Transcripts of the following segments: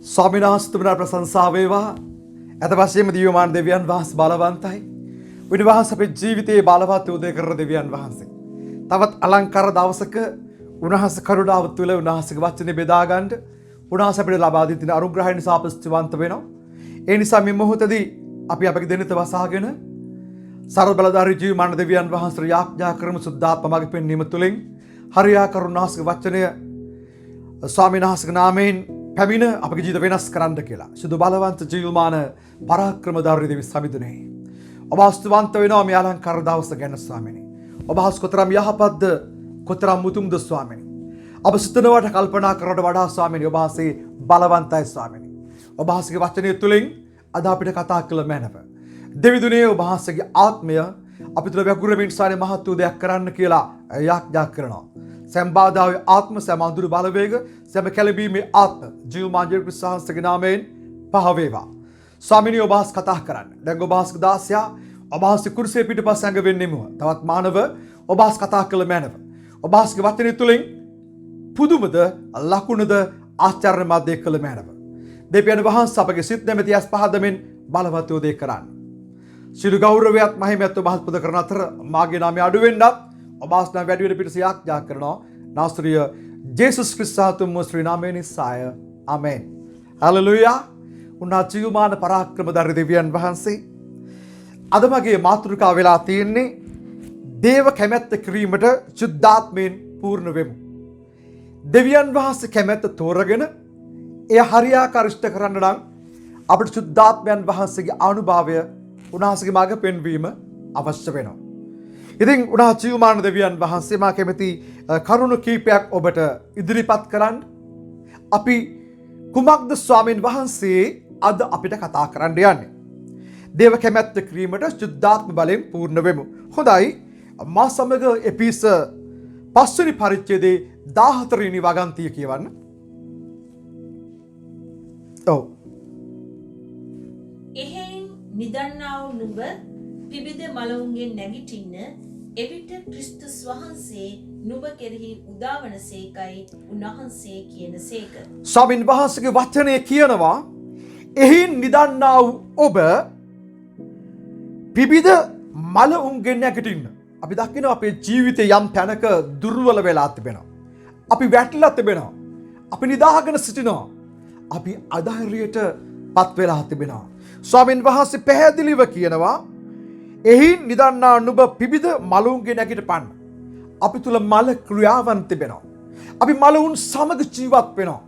ස්වාමීන් වහන්සේ තුමනා ප්‍රශංසා වේවා. ඇත වශයෙන්ම දිව්‍යමාන දෙවියන් වහන්සේ බලවන්තයි. උන්වහන්සේ අපේ ජීවිතයේ බලවත් උදේ කරන දෙවියන් වහන්සේ. තවත් අලංකාර දවසක උන්වහන්සේ කරුණාව තුළ උන්වහන්සේගේ වචනේ බෙදා ගන්න උන්වහන්සේ අපිට ලබා දී තියෙන අනුග්‍රහය නිසා අප ස්තුතිවන්ත වෙනවා. ඒ නිසා මේ මොහොතදී අපි අපගේ දෙනිත වසහාගෙන සර්ව බලධාරී ජීවමාන දෙවියන් වහන්සේ යාඥා කරමු සුද්ධාත්ම මඟ පෙන්වීම තුළින් හරියාකාර උන්වහන්සේගේ වචනය ස්වාමීන් වහන්සේගේ නාමයෙන් පැමිණ අපගේ ජීවිත වෙනස් කරන්න කියලා. සුදු බලවන්ත ජීවමාන පරාක්‍රමධාරී දෙවි සමිඳුනේ. ඔබ ස්තුතිවන්ත වෙනවා මේ අලංකාර දවස ගැන ස්වාමීනි. ඔබ කොතරම් යහපත්ද කොතරම් මුතුම්ද ස්වාමීනි. ඔබ සිතනවට කල්පනා කරනවට වඩා ස්වාමීනි ඔබ බලවන්තයි ස්වාමීනි. ඔබ වචනය තුළින් අද අපිට කතා කළ මැනව. දෙවිදුනේ ඔබ ආත්මය අපි තුළ වැගුරමින් සානේ මහත් වූ දෙයක් කරන්න කියලා යාඥා කරනවා. සෑම බාධාවේ ආත්ම සෑම අඳුරු බලවේග සෑම කැළඹීමේ ආත්ම ජීවමාන ක්‍රිස්තුස් වහන්සේගේ නාමයෙන් පහ වේවා. ස්වාමීනි ඔබ කතා කරන්න. දැන් ඔබ දාසයා ඔබ කුරුසියේ පිටපස්ස ඇඟ වෙන්නෙමු. තවත් මානව ඔබ කතා කළ මැනව. ඔබ වචනය තුළින් පුදුමද ලකුණද ආශ්චර්යමත් දේ කළ මැනව. දෙවියන් වහන්සේ අපගේ සිත් නැමැති ඇස් පහදමින් බලවත් වූ දේ කරන්න. සිළු ගෞරවයත් මහිමයත් ඔබ පුද කරන අතර මාගේ නාමය අඩු වෙන්නත් ඔබ ආස්නා වැඩි වෙන පිටස යාඥා කරනවා. නාස්ත්‍රිය ජේසුස් ක්‍රිස්තුස් තුම ශ්‍රී නාමයෙන් නිසාය. ආමෙන්. හලෙලූයා. උන්වහන්සේ ජීවමාන පරාක්‍රමධාරී දෙවියන් වහන්සේ අද මගේ මාතෘකාව වෙලා තියෙන්නේ දේව කැමැත්ත කිරීමට සුද්ධාත්මයෙන් පූර්ණ වෙමු. දෙවියන් වහන්සේ කැමැත්ත තෝරගෙන එය හරියාකාර ඉෂ්ට කරන්න නම් අපිට සුද්ධාත්මයන් වහන්සේගේ අනුභවය උන්වහන්සේගේ මාර්ග පෙන්වීම අවශ්‍ය වෙනවා. ඉතින් උන්වහන්සේ ජීවමාන දෙවියන් වහන්සේ මා කැමති කරුණු කීපයක් ඔබට ඉදිරිපත් කරන්න. අපි කුමක්ද ස්වාමීන් වහන්සේ අද අපිට කතා කරන්න යන්නේ? දේව කැමැත්ත කිරීමට සුද්ධාත්ම බලයෙන් පූර්ණ වෙමු. හොඳයි. මා සමග එපිස 5 වෙනි පරිච්ඡේදයේ 14 වෙනි වගන්තිය කියවන්න. ඔව්. එහෙයින් නිදන්නා වූ නුඹ පිබිද මලවුන්ගෙන් නැගිටින්න එවිට ක්‍රිස්තුස් වහන්සේ නුඹ කෙරෙහි උදාවනසේකයි උන්වහන්සේ කියනසේක. ස්වාමීන් වහන්සේගේ වචනය කියනවා එහින් නිදන්නා වූ ඔබ පිබිද මලවුන්ගෙන් නැගිටින්න. අපි දකිනවා අපේ ජීවිතේ යම් තැනක දුර්වල වෙලා තිබෙනවා. අපි වැටිලා තිබෙනවා. අපි නිදාගෙන සිටිනවා. අපි අධෛර්යයට පත් වෙලා තිබෙනවා. ස්වාමීන් වහන්සේ පැහැදිලිව කියනවා එහින් නිදන්නා නුඹ පිබිද මලවුන්ගෙන් නැගිටපන්න. අපි තුල මල ක්‍රියාවන් තිබෙනවා. අපි මලවුන් සමග ජීවත් වෙනවා.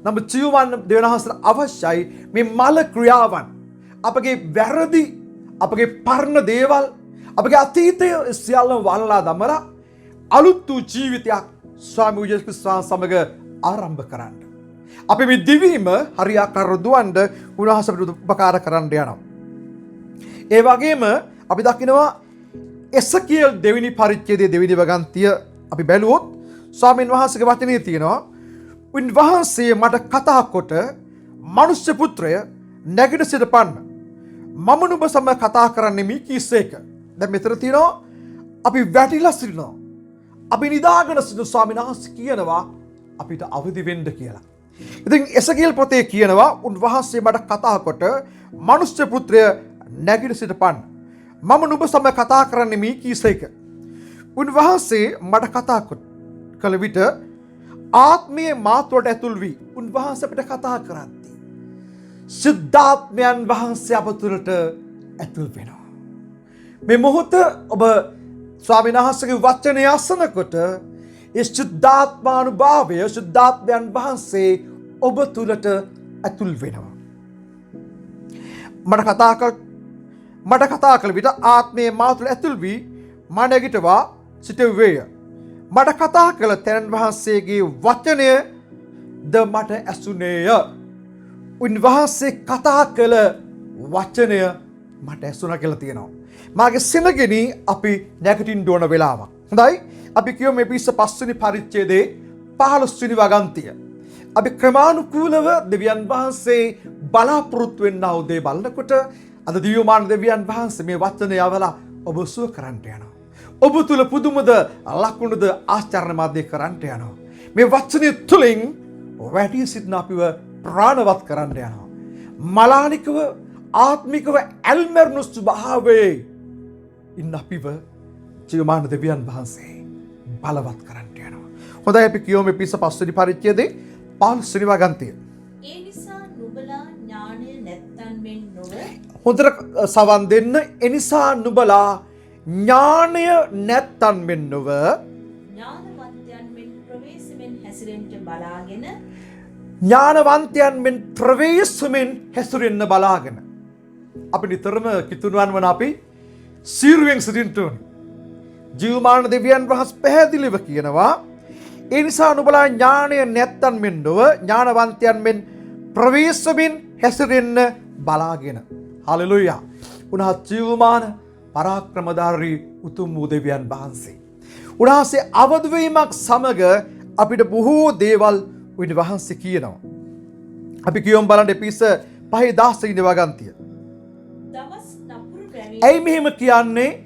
නමුත් ජීවමාන දෙවියන්වහන්සේට අවශ්‍යයි මේ මල ක්‍රියාවන් අපගේ වැරදි අපගේ පරණ දේවල් අපගේ අතීතය සියල්ලම වලලා දමලා අලුත් වූ ජීවිතයක් ස්වාමී යේසුස් ක්‍රිස්තුස් සමග ආරම්භ කරන්න. අපි මේ දිවීම හරියාකාරව දුවන්න උන්වහන්සේ අපිට උපකාර කරන්න යනවා. ඒ වගේම අපි දකිනවා එසකියල් දෙවෙනි පරිච්ඡේදයේ දෙවෙනි වගන්තිය අපි බැලුවොත් ස්වාමීන් වහන්සේගේ වචනේ තියෙනවා උන්වහන්සේ මට කතා කොට මනුෂ්‍ය පුත්‍රය නැගිට සිටපන්න. මම නුඹ සමග කතා කරන්නේ මේ කීසේක. දැන් මෙතන තියෙනවා අපි වැටිලා සිටිනවා. අපි නිදාගෙන සිටින ස්වාමීන් වහන්සේ කියනවා අපිට අවදි වෙන්න කියලා. ඉතින් එසකියල් පොතේ කියනවා උන්වහන්සේ මට කතා කොට මනුෂ්‍ය පුත්‍රය නැගිට සිටපන්න. මම නුඹ සමග කතා කරන්නේ මේ කීසේක. උන්වහන්සේ මට කතා කළ විට ආත්මයේ මාතෘවට ඇතුල් වී උන්වහන්සේ අපිට කතා කරද්දී සුද්ධාත්මයන් වහන්සේ අප තුළට ඇතුල් වෙනවා. මේ මොහොත ඔබ ස්වාමීන් වහන්සේගේ වචනය අසනකොට ඒ සුද්ධාත්මානුභාවය සුද්ධාත්මයන් වහන්සේ ඔබ තුළට ඇතුල් වෙනවා. මට කතා කළ විට ආත්මයේ මා තුළ ඇතුල් වී මා නැගිටවා සිටුවේය. මට කතා කළ තැන් වහන්සේගේ වචනය ද මට ඇසුනේය. උන්වහන්සේ කතා කළ වචනය මට ඇසුණා කියලා තියෙනවා. මාගේ සිනගෙනි අපි නැගිටින්න ඕන වෙලාවක්. හොඳයි. අපි කියමු මේ පිස්ස 5 වෙනි පරිච්ඡේදයේ 15 වෙනි වගන්තිය. අපි ක්‍රමානුකූලව දෙවියන් වහන්සේ බලාපොරොත්තු වෙන්නා වූ දේ බලනකොට අද දිව්‍යමාන දෙවියන් වහන්සේ මේ වචනය යවලා ඔබ සුව කරන්නට යනවා. ඔබ තුල පුදුමද ලකුණුද ආශ්චර්යමත් දේ කරන්නට යනවා. මේ වචනය තුලින් වැඩි සිටින අපිව ප්‍රාණවත් කරන්න යනවා. මලානිකව ආත්මිකව ඇල්මැරුණු ස්වභාවයේ ඉන්න අපිව ජීවමාන දෙවියන් වහන්සේ බලවත් කරන්න යනවා. හොඳයි අපි කියමු පිස 5 වෙනි පරිච්ඡේදයේ 15 වෙනි වගන්තිය. ඒ නිසා නුඹලා ඥානය නැත්තන් මෙන් නොව හොඳට සවන් දෙන්න. එනිසා නුඹලා ඥානය නැත්තන් මෙන් නොව ඥානවන්තයන් මෙන් ප්‍රවේශමෙන් හැසිරෙන්න බලාගෙන ඥානවන්තයන් මෙන් ප්‍රවේශමෙන් හැසිරෙන්න බලාගෙන. අපි නිතරම කිතුණුවන් වන අපි සීරුවෙන් සිටින්න ඕනේ. ජීවමාන දෙවියන් වහන්සේ පැහැදිලිව කියනවා ඒ නිසා නුඹලා ඥානය නැත්තන් මෙන් නොව ඥානවන්තයන් මෙන් ප්‍රවේශමෙන් හැසිරෙන්න බලාගෙන. හලෙලුයා. උන්වහන්සේ ජීවමාන පරාක්‍රමධාරී උතුම් වූ දෙවියන් වහන්සේ. උන්වහන්සේ අවදවීමක් සමග අපිට බොහෝ දේවල් උන්වහන්සේ කියනවා. අපි කියමු බලන්න එපිස 5:16 වෙනි වගන්තිය. දවස් නපුරු බැවින් ඇයි මෙහෙම කියන්නේ?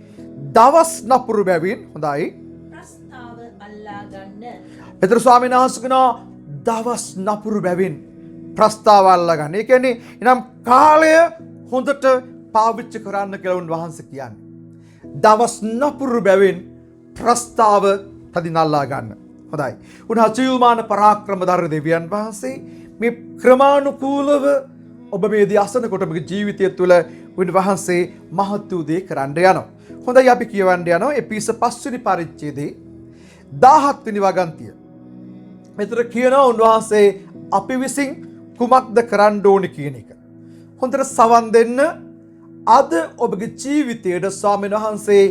දවස් නපුරු බැවින්. හොඳයි. ප්‍රස්තාව අල්ලා ගන්න. පෙතර ස්වාමීන් වහන්සේ කියනවා දවස් නපුරු බැවින් ප්‍රස්තාව අල්ලා ගන්න. ඒ කියන්නේ එනම් කාලය හොඳට පාවිච්චි කරන්න කියලා උන්වහන්සේ කියන්නේ. දවස් නපුරු බැවින් ප්‍රස්තාව තදින් අල්ලා ගන්න. හොඳයි. උන්වහන්සේ ජීවමාන පරාක්‍රමධාරී දෙවියන් වහන්සේ මේ ක්‍රමානුකූලව ඔබ මේ දී අසනකොට ඔබගේ ජීවිතය තුළ උන්වහන්සේ මහත් වූ දේ කරන්න යනවා. හොඳයි අපි කියවන්න යනවා එපිස 5 වෙනි පරිච්ඡේදයේ 17 වෙනි වගන්තිය. මෙතන කියනවා උන්වහන්සේ අපි විසින් කුමක්ද කරන්න ඕනේ කියන එක. හොඳට සවන් දෙන්න. අද ඔබගේ ජීවිතයේ ස්වාමීන් වහන්සේ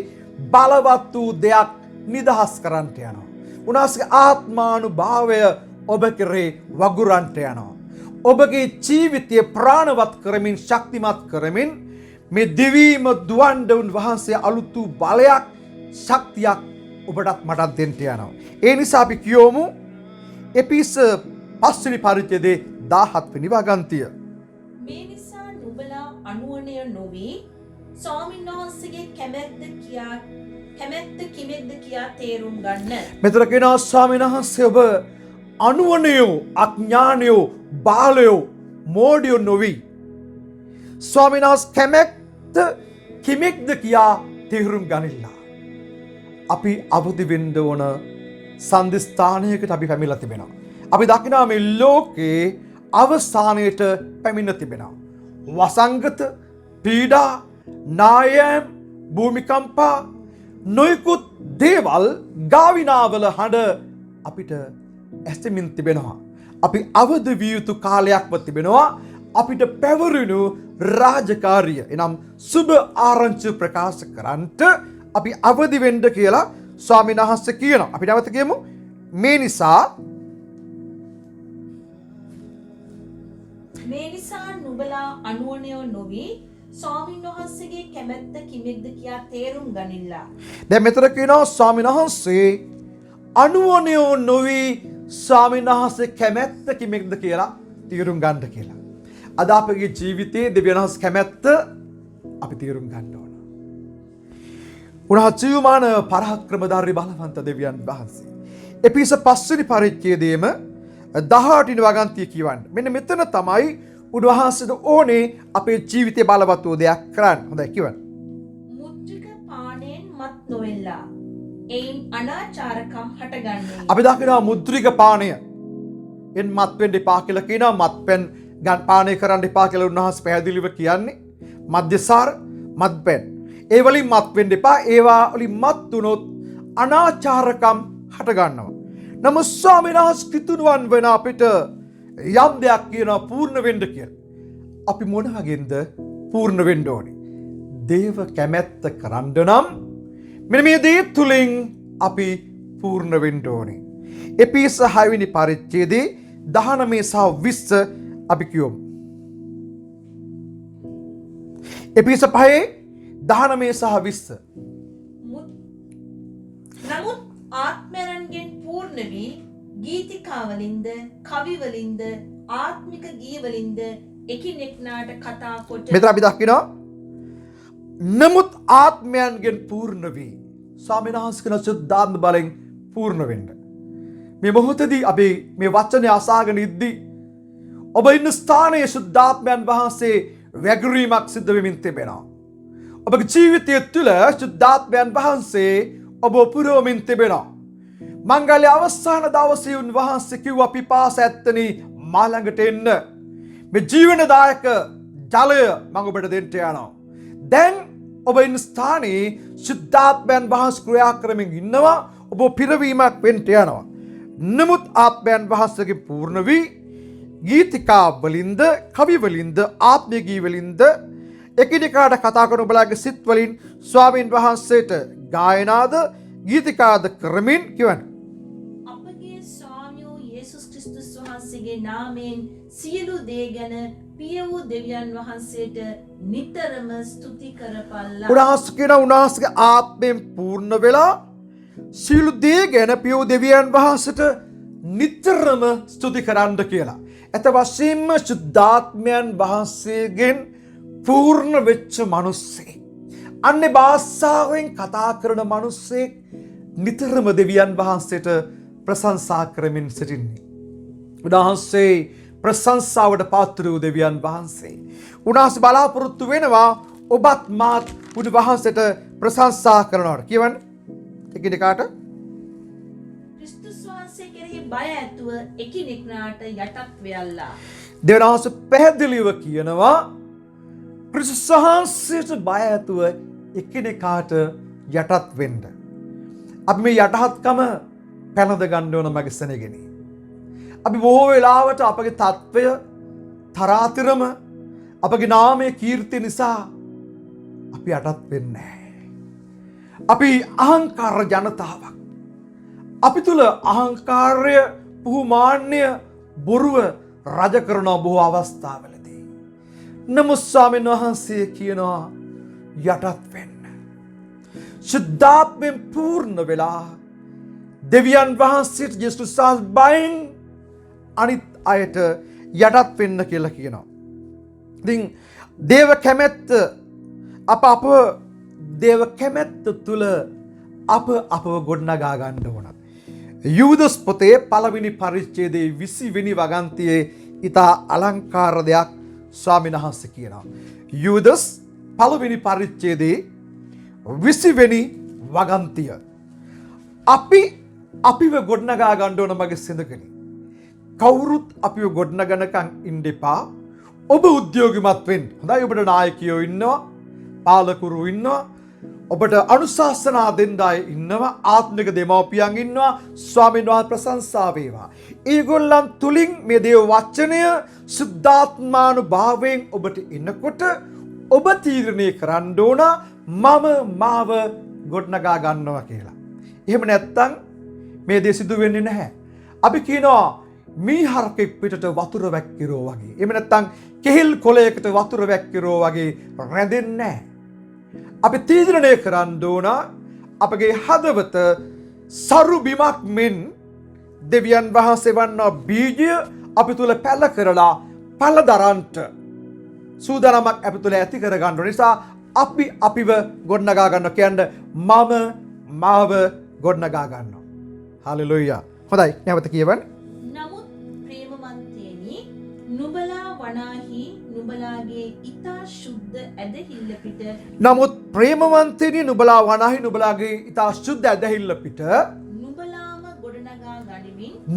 බලවත් වූ දෙයක් නිදහස් කරන්නට යනවා. උන්වහන්සේගේ ආත්මානුභාවය ඔබ කෙරේ වගුරන්නට යනවා. ඔබගේ ජීවිතය ප්‍රාණවත් කරමින් ශක්තිමත් කරමින් මේ දිවීම දුවන්ඩ උන්වහන්සේ අලුත් වූ බලයක් ශක්තියක් ඔබටත් මටත් දෙන්න යනවා. ඒ නිසා අපි කියමු එපිස 5 වෙනි පරිච්ඡේදයේ 17 වෙනි වගන්තිය. මේ නිසා නුඹලා අනුවණය නොවි ස්වාමීන් වහන්සේගේ කැමැත්ත කිමෙක්ද කියා තේරුම් ගන්න. මෙතන කියනවා ස්වාමීන් වහන්සේ ඔබ අනුවණයෝ අඥානයෝ බාලයෝ මෝඩයෝ නොවි. ස්වාමීන් වහන්සේ කැමැත්ත කිමෙක්ද කියා තේරුම් ගනිලා. අපි අවදි වෙන්න ඕන සන්දිස්ථානයකට අපි පැමිණලා තිබෙනවා. අපි දකිනවා මේ ලෝකේ අවසානයට පැමිණ තිබෙනවා. වසංගත, පීඩා, නායම්, භූමිකම්පා නොයෙකුත් දේවල් ගාවිනාවල හඬ අපිට ඇසෙමින් තිබෙනවා. අපි අවදි විය යුතු කාලයක්ව තිබෙනවා. අපිට පැවරුණු රාජකාරිය එනම් සුබ ආරංචි ප්‍රකාශ කරන්නට අපි අවදි වෙන්න කියලා ස්වාමීන් වහන්සේ කියනවා. අපි නැවත කියමු. මේ නිසා නුඹලා අනුවණයෝ නොවි ස්වාමීන් වහන්සේගේ කැමැත්ත කිමෙක්ද කියා තේරුම් ගනිලා. දැන් මෙතන කියනවා ස්වාමීන් වහන්සේ අනුවණයෝ නොවි ස්වාමීන් වහන්සේ කැමැත්ත කිමෙක්ද කියලා තේරුම් ගන්න කියලා. අද අපගේ ජීවිතයේ දෙවියන් වහන්සේ කැමැත්ත අපි තේරුම් ගන්න ඕන. උන්වහන්සේ ජීවමාන පරාක්‍රමධාරී බලවන්ත දෙවියන් වහන්සේ. එපිස 5 වෙනි පරිච්ඡේදයේම 18 වෙනි වගන්තිය කියවන්න. මෙන්න මෙතන තමයි උන්වහන්සේට ඕනේ අපේ ජීවිතේ බලවත් වූ දෙයක් කරන්න. හොඳයි කියවන්න. මුද්‍රික පාණයෙන් මත් නොවෙලා එයින් අනාචාරකම් හටගන්නේ. අපි දකිනවා මුද්‍රික පානය එන් මත් වෙන්න එපා කියලා කියනවා. මත්පැන් ගන්න පානය කරන්න එපා කියලා උන්වහන්සේ පැහැදිලිව කියන්නේ. මද්යසාර මත්පැන් ඒ වලින් මත් වෙන්න එපා. ඒවා වලින් මත් වුණොත් අනාචාරකම් හට ගන්නවා. නමුත් ස්වාමීන් වහන්සේ කිතුණුවන් වෙන අපිට යම් දෙයක් කියනවා පූර්ණ වෙන්න කියලා. අපි මොන වගේන්ද පූර්ණ වෙන්න ඕනේ? දේව කැමැත්ත කරන්න නම් මෙන්න මේ දේ තුලින් අපි පූර්ණ වෙන්න ඕනේ. එපිස 6 වෙනි පරිච්ඡේදයේ 19 සහ 20 අපි කියමු. එපිස 5 19 සහ 20. නමුත් ආත්මයන්ගෙන් පූර්ණ වී ගීතිකාවලින්ද කවිවලින්ද ආත්මික ගීවලින්ද එකිනෙකනාට කතා කොට මෙතන අපි දකිනවා නමුත් ආත්මයන්ගෙන් පූර්ණ වී ස්වාමීන් වහන්සේ කියන සුද්ධාත්ම බලෙන් පූර්ණ වෙන්න. මේ මොහොතදී අපි මේ වචනේ අසාගෙන ඉද්දී ඔබ ඉන්න ස්ථානයේ ශුද්ධාත්මයන් වහන්සේ වැගිරීමක් සිද්ධ වෙමින් තිබෙනවා. ඔබගේ ජීවිතය තුළ ශුද්ධාත්මයන් වහන්සේ ඔබ පුරවමින් තිබෙනවා. මංගල්‍ය අවසාන දවසේ උන්වහන්සේ කිව්වා පිපාස ඇත්තනි මා ළඟට එන්න. මේ ජීවනදායක ජලය මම ඔබට දෙන්න යනවා. දැන් ඔබ ඉන්න ස්ථානයේ ශුද්ධාත්මයන් වහන්සේ ක්‍රියා කරමින් ඉන්නවා. ඔබ පිරවීමක් වෙන්න යනවා. නමුත් ආත්මයන් වහන්සේගේ පූර්ණ වී ගීතිකා වලින්ද කවි වලින්ද ආත්මීය ගී වලින්ද එකිනෙකාට කතා කරන ඔබලාගේ සිත් වලින් ස්වාමීන් වහන්සේට ගායනාද ගීතිකාද කරමින් කියවන අපගේ ස්වාමියෝ යේසුස් ක්‍රිස්තුස් වහන්සේගේ නාමයෙන් සියලු දේ ගැන පිය වූ දෙවියන් වහන්සේට නිතරම ස්තුති කරපල්ලා. උන්වහන්සේ කියන උන්වහන්සේගේ ආත්මයෙන් පූර්ණ වෙලා සියලු දේ ගැන පිය වූ දෙවියන් වහන්සේට නිතරම ස්තුති කරන්න කියලා. ඇත වශයෙන්ම ශුද්ධාත්මයන් වහන්සේගෙන් පූර්ණ වෙච්ච මිනිස්සෙක්. අන්නේ භාෂාවෙන් කතා කරන මිනිස්සෙක් නිතරම දෙවියන් වහන්සේට ප්‍රශංසා කරමින් සිටින්නේ. උන්වහන්සේ ප්‍රශංසාවට පාත්‍ර වූ දෙවියන් වහන්සේ. උන්වහන්සේ බලාපොරොත්තු වෙනවා ඔබත් මාත් උන්වහන්සේට ප්‍රශංසා කරනවට. කියවන්න එකිනෙකාට ක්‍රිස්තුස් වහන්සේ කෙරෙහි බය ඇතුව එකිනෙකාට යටත් වෙයල්ලා. දෙවියන් වහන්සේ පැහැදිලිව කියනවා ක්‍රිස්තුස් වහන්සේට බය ඇතුව එකිනෙකාට යටත් වෙන්න. අපි මේ යටහත්කම පැනද ගන්න ඕන මගේ සෙනගෙනි. අපි බොහෝ වෙලාවට අපගේ තත්වය තරාතිරම අපගේ නාමයේ කීර්තිය නිසා අපි යටත් වෙන්නේ නැහැ. අපි අහංකාර ජනතාවක්. අපි තුල අහංකාරය, පුහුමාන්‍ය, බොරුව රජ කරන බොහෝ අවස්ථාවලදී. නමුත් ස්වාමීන් වහන්සේ කියනවා යටත් වෙන්න. ශුද්ධාත්මයෙන් පූර්ණ වෙලා දෙවියන් වහන්සේට යේසුස් බයෙන් අනිත් අයට යටත් වෙන්න කියලා කියනවා. ඉතින් දේව කැමැත්ත අප දේව කැමැත්ත තුල අපව ගොඩනගා ගන්න ඕන. යූදස් පොතේ පළවෙනි පරිච්ඡේදයේ 20 වෙනි වගන්තියේ ඊතා අලංකාර දෙයක් ස්වාමීන් වහන්සේ කියනවා. යූදස් පළවෙනි පරිච්ඡේදයේ 20 වෙනි වගන්තිය. අපිව ගොඩනගා ගන්න ඕන මගේ සිඳකෙනි. කවුරුත් අපිව ගොඩනගනකන් ඉන්න එපා. ඔබ උද්‍යෝගිමත් වෙන්න. හොඳයි ඔබට නායකයෝ ඉන්නවා, පාලකවරු ඉන්නවා, ඔබට අනුශාසනා දෙන්න අය ඉන්නවා, ආත්මික දෙමව්පියන් ඉන්නවා. ස්වාමීන් වහන්සේ ප්‍රශංසා වේවා. ඒගොල්ලන් තුලින් මේ දේව වචනය සුද්ධාත්මානුභාවයෙන් ඔබට එනකොට ඔබ තීරණය කරන්න ඕන මාව ගොඩනගා ගන්නවා කියලා. එහෙම නැත්තම් මේ දේ සිදු වෙන්නේ නැහැ. අපි කියනවා මී හරකෙක් පිටට වතුර වැක්කිරෝ වගේ. එහෙම නැත්තම් කෙහෙල් කොළයකට වතුර වැක්කිරෝ වගේ රැඳෙන්නේ නැහැ. අපි තීරණය කරන්න ඕන අපගේ හදවත සරු බිමක් මෙන් දෙවියන් වහන්සේ වන්න බීජය අපි තුල පැල කරලා පළ දරන්ට සූදානමක් අපි තුල ඇති කර ගන්න නිසා අපිව ගොඩනගා ගන්න කියන්නේ මාව ගොඩනගා ගන්නවා. හalleluya. හොඳයි නැවත කියවන්න. නමුත් ප්‍රේමවන්තයනි නුඹලා වනාහි නුඹලාගේ ඊතා ශුද්ධ ඇදහිල්ල පිට නමුත් ප්‍රේමවන්තයනි නුඹලා වනාහි නුඹලාගේ ඊතා ශුද්ධ ඇදහිල්ල පිට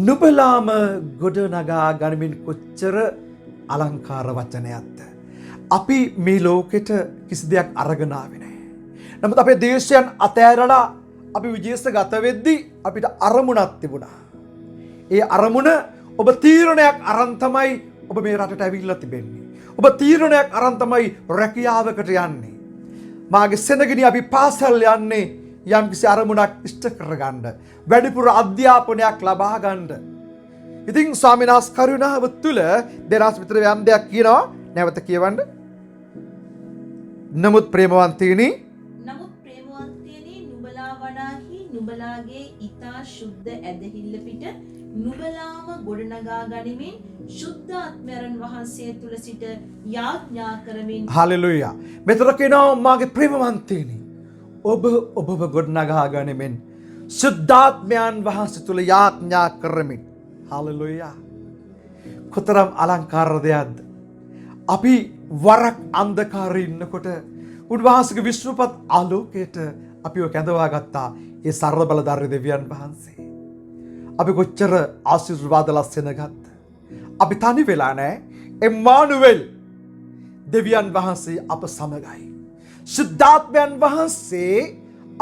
නුඹලාම ගොඩනගා ගනිමින් කොච්චර අලංකාර වචනයක්ද. අපි මේ ලෝකෙට කිසි දෙයක් අරගෙන ආවේ නැහැ. නමුත් අපේ දේශයන් අතෑරලා අපි විජේස ගත වෙද්දී අපිට අරමුණක් තිබුණා. ඒ අරමුණ ඔබ තීරණයක් අරන් තමයි ඔබ මේ රටට ඇවිල්ලා තිබෙන්නේ. ඔබ තීරණයක් අරන් තමයි රැකියාවකට යන්නේ. මාගේ සෙනගිනි අපි පාසල් යන්නේ යම්කිසි අරමුණක් ඉෂ්ට කරගන්න. වැඩිපුර අධ්‍යාපනයක් ලබා ගන්න. ඉතින් ස්වාමීන් වහන්සේ කරුණාව තුළ දෙරස් විතර යම් දෙයක් කියනවා. නැවත කියවන්න. නමුත් ප්‍රේමවන්තයනි නුඹලා වනාහි නුඹලාගේ ඊතා ශුද්ධ ඇදහිල්ල පිට නුඹලාම ගොඩනගා ගනිමින් ශුද්ධ ආත්මයන් වහන්සේ තුල සිට යාඥා කරමින් හalleluya. මෙතන කියනවා මාගේ ප්‍රේමවන්තයනි ඔබව ගොඩනගා ගනිමින් ශුද්ධාත්මයන් වහන්සේ තුල යාඥා කරමින්. හalleluya. කොතරම් අලංකාර දෙයක්ද. අපි වරක් අන්ධකාරයේ ඉන්නකොට උන්වහන්සේගේ විශ්වපත් ආලෝකයට අපිව කැඳවා ගත්තා ඒ සර්ව බලධාරී දෙවියන් වහන්සේ. අපි කොච්චර ආශිර්වාද ලස්සනගත්. අපි තනි වෙලා නැහැ. එම්මානුවෙල් දෙවියන් වහන්සේ අප සමගයි. ශුද්ධාත්මයන් වහන්සේ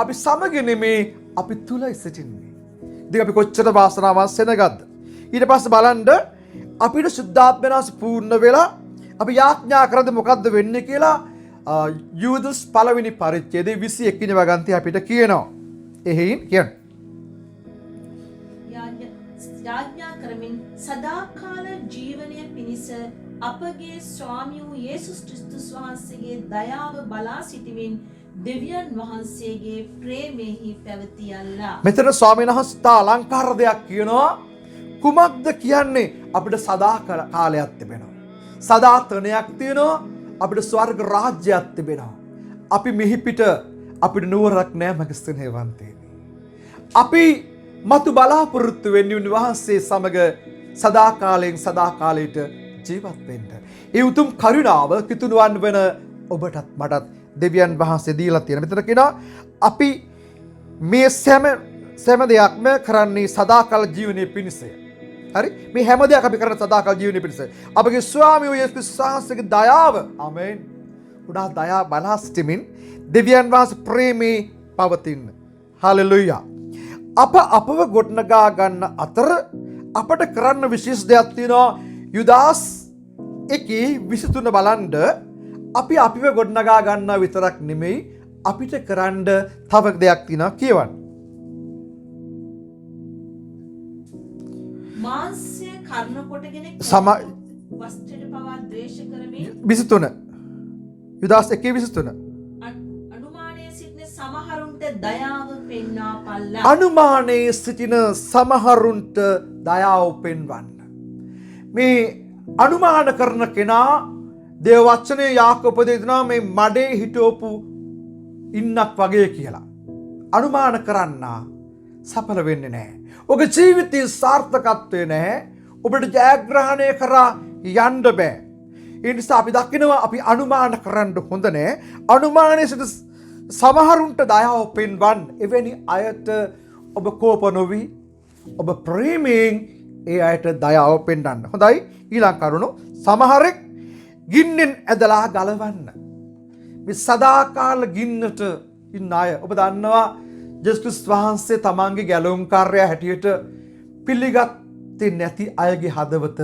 අපි සමග නෙමේ අපි තුලයි සිටින්නේ. ඉතින් අපි කොච්චර වාසනාවක් සෙනගත්ද. ඊට පස්සේ බලන්න අපිට ශුද්ධාත්මයන් වහන්සේ පූර්ණ වෙලා අපි යාඥා කරද්ද මොකද්ද වෙන්නේ කියලා යූදස් පළවෙනි පරිච්ඡේදයේ 21 වෙනි වගන්තිය අපිට කියනවා. එහෙයින් කියන්නේ යාඥා කරමින් සදාකාල ජීවනය පිණිස අපගේ ස්වාමී වූ යේසුස් ක්‍රිස්තුස් වහන්සේගේ දයාව බලා සිටමින් දෙවියන් වහන්සේගේ ප්‍රේමෙහි පැවතියල්ලා. මෙතන ස්වාමීන් වහන්සේ අලංකාර දෙයක් කියනවා. කුමක්ද කියන්නේ? අපිට සදාකාලයක් තිබෙනවා. සදාතනයක් තියෙනවා. අපිට ස්වර්ග රාජ්‍යයක් තිබෙනවා. අපි මෙහි පිට අපිට නුවරක් නෑ මගේ ස්නේහවන්තයනි. අපි මතු බලාපොරොත්තු වෙන්නේ උන්වහන්සේ සමග සදාකාලයෙන් සදාකාලයට ජීවත් වෙන්න. ඒ උතුම් කරුණාව කිතුණුවන් වෙන ඔබටත් මටත් දෙවියන් වහන්සේ දීලා තියෙනවා. මෙතන කියනවා අපි මේ සෑම දෙයක්ම කරන්නේ සදාකාල ජීවනයේ පිණිසය. හරි? මේ හැම දෙයක් අපි කරන්නේ සදාකාල ජීවනයේ පිණිසය. අපගේ ස්වාමී වූ යේසුස් ක්‍රිස්තුස්ගේ දයාව ආමේන්. උඩා දයාව බලා සිටමින් දෙවියන් වහන්සේ ප්‍රේමේ පවතින. හලෙලූයා. අපව ගොඩනගා ගන්න අතර අපට කරන්න විශේෂ දෙයක් තියෙනවා. යුදාස් 1:23 බලන්න අපි අපිව ගොඩනගා ගන්නා විතරක් නෙමෙයි අපිට කරන්න තව දෙයක් තියෙනවා කියවන්න. මාංශය කර්ණ කොටගෙන වස්ත්‍රයට පවා ද්වේෂ කරමින් 23 යුදාස් 1:23 අනුමානයේ සිටින සමහරුන්ට දයාව පෙන්වා පල්ලා. අනුමානයේ සිටින සමහරුන්ට දයාව පෙන්වන්න. මේ අනුමාන කරන කෙනා දේව වචනේ යාකෝබ දෙදෙනා මේ මඩේ හිටවපු ඉන්නක් වගේ කියලා. අනුමාන කරන්න සඵල වෙන්නේ නැහැ. ඔබේ ජීවිතයේ සාර්ථකත්වය නැහැ. ඔබට ජයග්‍රහණය කරා යන්න බෑ. ඒ නිසා අපි දකිනවා අපි අනුමාන කරන්න හොඳ නැහැ. අනුමානයේ සිට සමහරුන්ට දයාව පෙන්වන්න. එවැනි අයට ඔබ කෝප නොවි ඔබ ප්‍රේමයෙන් ඒ අයට දයාව පෙන්වන්න. හොඳයි. ඊළඟ කරුණ සමහරෙක් ගින්නෙන් ඇදලා ගලවන්න. මේ සදාකාල ගින්නට ඉන්න අය ඔබ දන්නවා ජේසුස් වහන්සේ තමන්ගේ ගැලවුම් කාර්යය හැටියට පිළිගත්තේ නැති අයගේ හදවත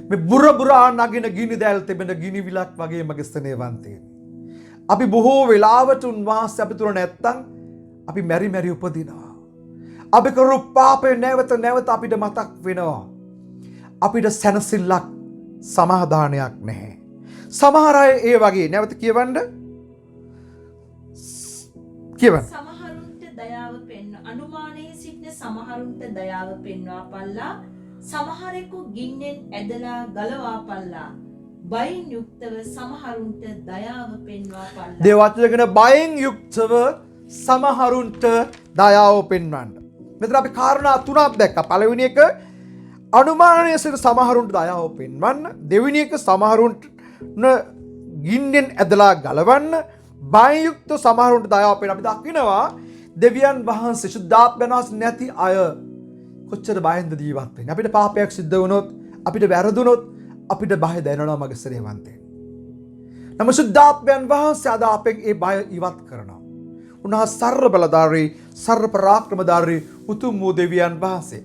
මේ බුරා නගින ගිනි දැල් තිබෙන ගිනි විලක් වගේ මගේ ස්නේහවන්තයනි. අපි බොහෝ වෙලාවට උන්වහන්සේ අපි තුර නැත්තම් අපි මෙරි උපදිනවා. අපි කරු පාපේ නැවත අපිට මතක් වෙනවා. අපිට සැනසෙල්ලක් සමාදානයක් නැහැ. සමහර අය ඒ වගේ නැවත කියවන්න සමහරුන්ට දයාව පෙන්ව අනුමානයේ සිටින සමහරුන්ට දයාව පෙන්වා පල්ලා. සමහරෙකු ගින්නෙන් ඇදලා ගලවා පල්ලා. බයින් යුක්තව සමහරුන්ට දයාව පෙන්වා පල්ලා. දේවවචනගෙන බයෙන් යුක්තව සමහරුන්ට දයාව පෙන්වන්න. මෙතන අපි කාරණා තුනක් දැක්කා. පළවෙනි එක අනුමානයේ සිට සමහරුන්ට දයාව පෙන්වන්න. දෙවෙනි එක සමහරුන්ට ගින්නෙන් ඇදලා ගලවන්න. බයෙන් යුක්ත සමහරුන්ට දයාව පෙන්වන්න. අපි දකිනවා දෙවියන් වහන්සේ ශුද්ධාත්මයන් වහන්සේ නැති අය කොච්චර බයෙන්ද ජීවත් වෙන්නේ. අපිට පාපයක් සිද්ධ වුණොත් අපිට වැරදුනොත් අපිට බය දැනෙනවා මගේ ස්නේහවන්තයනි. නමුත් ශුද්ධාත්මයන් වහන්සේ අද අපෙන් ඒ බය ඉවත් කරනවා. උන්වහන්සේ සර්ව බලධාරී සර්ව පරාක්‍රමධාරී උතුම් වූ දෙවියන් වහන්සේ.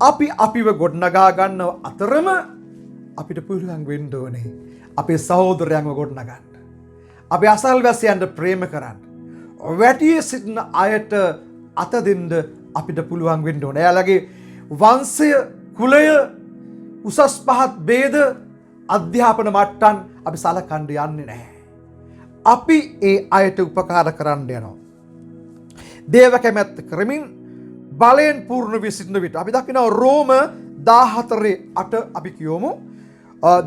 අපි අපිව ගොඩනගා ගන්නව අතරම අපිට පුළුවන් වෙන්න ඕනේ අපේ සහෝදරයන්ව ගොඩනගන්න. අපේ අසල්වැසියන්ට ප්‍රේම කරන්න. වැටියේ සිටින අයට අත දෙන්න අපිට පුළුවන් වෙන්න ඕනේ. එයාලගේ වංශය, කුලය, උසස් පහත් ભેද, අධ්‍යාපන මට්ටම් අපි සලකන්න යන්නේ නැහැ. අපි ඒ අයට උපකාර කරන්න යනවා. දේව කැමැත්ත කරමින් බලයෙන් පූර්ණ වී සිටින විට අපි දකිනවා රෝම 14:8 අපි කියමු.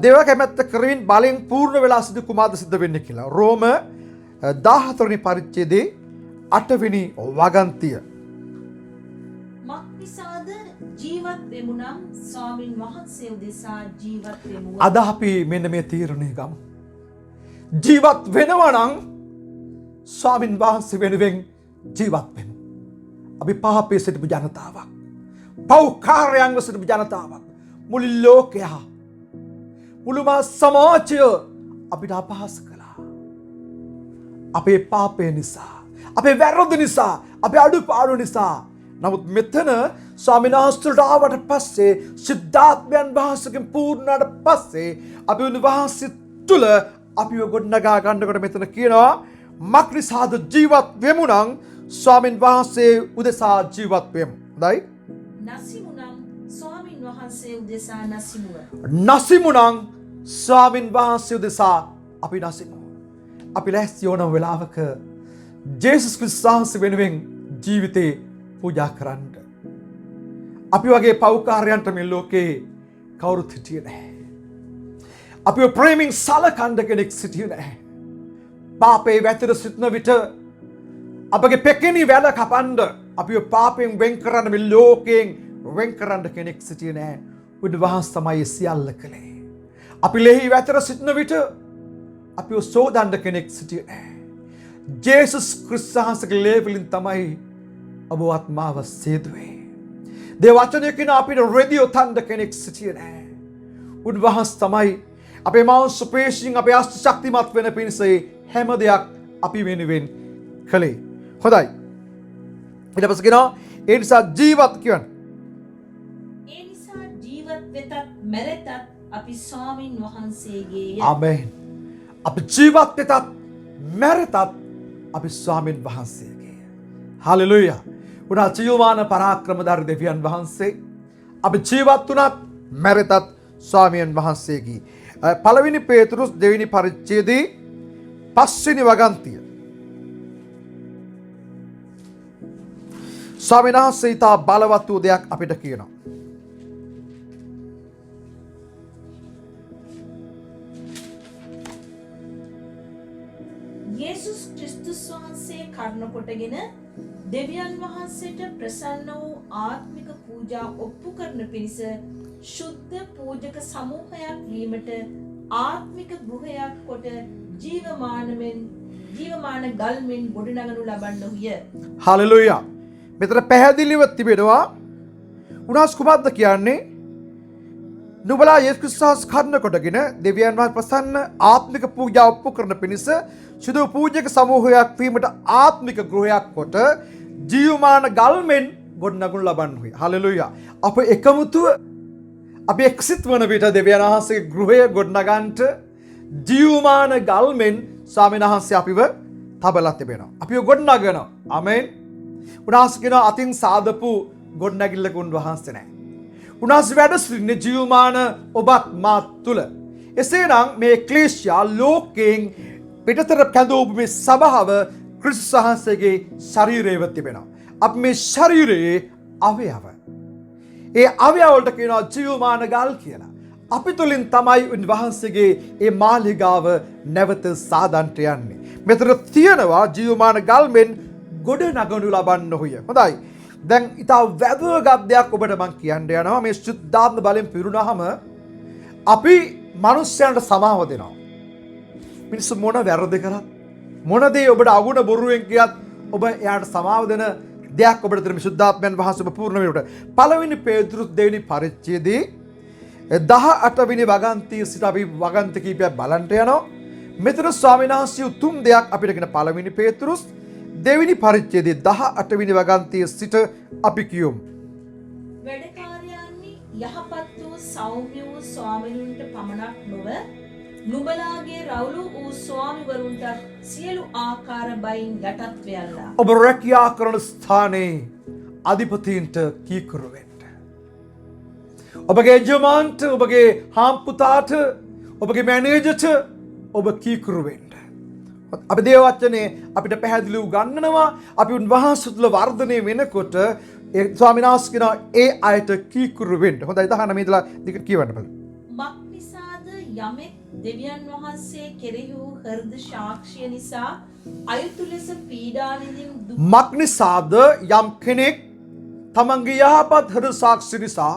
දේව කැමැත්ත කරමින් බලයෙන් පූර්ණ වෙලා සිටු කුමාරද සිද්ධ වෙන්නේ කියලා. රෝම 14 වෙනි පරිච්ඡේදයේ 8 වෙනි වගන්තිය. මක්නිසාද ජීවත් වෙමු නම් ස්වාමින් වහන්සේ උදෙසා ජීවත් වෙමු. අද අපි මෙන්න මේ තීරණය ගමු. ජීවත් වෙනවා නම් ස්වාමින් වහන්සේ වෙනුවෙන් ජීවත් වෙමු. අපි පාපයේ සිටපු ජනතාවක්. පෞකාරයන්ව සිටපු ජනතාවක්. මුළු ලෝකයා මුළු සමාජය අපිට අපහාස කළා. අපේ පාපය නිසා, අපේ වැරදි නිසා, අපේ අඩුපාඩු නිසා. නමුත් මෙතන ස්වාමීන් වහන්සේට ආවට පස්සේ, සිද්ධාත්මයන් වහන්සේගෙන් පූර්ණාට පස්සේ අපි උන්වහන්සේ තුල අපිව ගොඩනගා ගන්නකොට මෙතන කියනවා මක්නිසාද ජීවත් වෙමු නම් ස්වාමීන් වහන්සේ උදෙසා ජීවත් වෙමු. හොඳයි? නසිමු නම් ස්වාමින් වහන්සේ උදෙසා නසිමුව. නසිමු නම් ස්වාමීන් වහන්සේ උදෙසා අපි නසිමු. අපි ලැස්ති ඕනම වෙලාවක ජේසුස් ක්‍රිස්තුස් වෙනුවෙන් ජීවිතේ පූජා කරන්න. අපි වගේ පෞකාරයන්ට මේ ලෝකේ කවුරුත් හිටියේ නැහැ. අපිව ප්‍රේමින් සලකන්න කෙනෙක් සිටියේ නැහැ. පාපේ වැතර සිටින විට අපගේ පෙකෙනි වැල කපන්න, අපිව පාපයෙන් වෙන් කරන්න, මේ ලෝකයෙන් වෙන් කරන්න කෙනෙක් සිටියේ නැහැ. උන්වහන්සේ තමයි සියල්ල කළේ. අපි ලෙහි වැතර සිටින විට අපිව සෝදන්න කෙනෙක් සිටියේ නැහැ. ජේසුස් ක්‍රිස්තුස්ගේ ලේ වලින් තමයි ඔබවත් මාව සේදුවේ. දේ වචනය කියන අපිට රෙදියෝ තන්ද කෙනෙක් සිටියේ නැහැ. උන්වහන්සේ තමයි අපේ මාංශ පේශීන් අපේ අස්ති ශක්තිමත් වෙන පිණිස හැම දෙයක් අපි වෙනුවෙන් කළේ. හොඳයි. ඊට පස්සේ කියනවා ඒ නිසා ජීවත් කියන්නේ. ඒ නිසා ජීවත් වෙතත් මැරෙතත් අපි ස්වාමින් වහන්සේගේය. ආමේන්. අපි ජීවත් වෙතත් මැරෙතත් අපි ස්වාමින් වහන්සේගේ. හලෙලූයා. උනා ජීවමාන පරාක්‍රමධාරී දෙවියන් වහන්සේ අපි ජීවත් වුණත් මැරෙතත් ස්වාමියන් වහන්සේගේ. පළවෙනි පේතෘස් දෙවෙනි පරිච්ඡේදයේ 5 වෙනි වගන්තිය. ස්වාමීන් වහන්සේ ඊට බලවත් වූ දෙයක් අපිට කියනවා. යේසුස් ක්‍රිස්තුස් වහන්සේ කරුණ කොටගෙන දෙවියන් වහන්සේට ප්‍රසන්න වූ ආත්මික පූජා ඔප්පු කරන පිණිස ශුද්ධ පූජක සමූහයක් වීමට ආත්මික ගෘහයක් කොට ජීවමාන ගල් මෙන් ගොඩනගනු ලබන්නහුය. හලෙලූයා. මෙතන පැහැදිලිව තිබෙනවා උනාස් කුමක්ද කියන්නේ? නුඹලා යේසුස් ක්‍රිස්තුස් කරුණ කොටගෙන දෙවියන් වහන්සේ ප්‍රසන්න ආත්මික පූජා ඔප්පු කරන පිණිස සුදු පූජක සමූහයක් වීමට ආත්මික ගෘහයක් කොට ජීවමාන ගල් මෙන් ගොඩනගනු ලබන්නහුය. හලෙලූයා. අප එකමුතුව අපි එක්සිත වන විට දෙවියන් වහන්සේගේ ගෘහය ගොඩනගන්නට ජීවමාන ගල් මෙන් ස්වාමීන් වහන්සේ අපිව තබලා තිබෙනවා. අපිව ගොඩනගනවා. ආමේන්. උන්වහන්සේ කියනවා අතින් සාදපු ගොඩනැගිල්ලක උන්වහන්සේ නැහැ. උන්වහන්සේ වැඩ සිටින්නේ ජීවමාන ඔබත් මාත් තුල. එසේනම් මේ ක්ලේශය ලෝකයෙන් පිටතට කැඳවූ මේ සභාව ක්‍රිස්තුස් වහන්සේගේ ශරීරයව තිබෙනවා. අපි මේ ශරීරයේ අවයව. ඒ අවයවවලට කියනවා ජීවමාන ගල් කියලා. අපි තුලින් තමයි උන්වහන්සේගේ ඒ මාලිගාව නැවත සාදන්ට යන්නේ. මෙතන තියෙනවා ජීවමාන ගල් මෙන් ගොඩ නගනු ලබන්නහුය. හොඳයි. දැන් ඉතා වැදගත් දෙයක් ඔබට මම කියන්න යනවා. මේ සුද්ධාත්ම බලෙන් පිරුණාම අපි මිනිස්යන්ට සමාව දෙනවා. මිනිස්සු මොන වැරදි කරත් මොන දේ ඔබට අගුණ බොරුවෙන් කියත් ඔබ එයාට සමාව දෙන දෙයක් ඔබට දෙන සුද්ධාත්මයන් වහන්සේ පූර්ණ වෙනකොට පළවෙනි පේතෘස් දෙවෙනි පරිච්ඡේදයේ 18 වෙනි වගන්තිය සිට අපි වගන්ති කීපයක් බලන්ට යනවා. මෙතන ස්වාමීන් වහන්සේ උතුම් දෙයක් අපිට කියන පළවෙනි පේතෘස් දෙවෙනි පරිච්ඡේදයේ 18 වෙනි වගන්තිය සිට අපි කියමු. වැඩකාරයන්නි යහපත් වූ සෞම්‍ය වූ ස්වාමිනුන්ට පමණක් නොව නුඹලාගේ රවුළු වූ ස්වාමිවරුන්ට සියලු ආකාර බයින් යටත් වෙයල්ලා. ඔබ රැකියා කරන ස්ථානයේ අධිපතීන්ට කීකරු වෙන්න. ඔබගේ යජමාන්ට, ඔබගේ හාම්පුතාට, ඔබගේ මැනේජර්ට ඔබ කීකරු වෙන්න. අපි දේව වචනේ අපිට පැහැදිලිව උගන්වනවා. අපි උන්වහන්සේ තුළ වර්ධනය වෙනකොට ඒ ස්වාමීන් වහන්සේ කියනවා ඒ අයට කීකරු වෙන්න. හොඳයි 19 ඉඳලා දිගට කියවන්න බලන්න. මක්නිසාද යමෙක් දෙවියන් වහන්සේ කෙරෙහි වූ හෘද සාක්ෂිය නිසා අයුතු ලෙස පීඩා විඳින් මක්නිසාද යම් කෙනෙක් තමන්ගේ යහපත් හෘද සාක්ෂි නිසා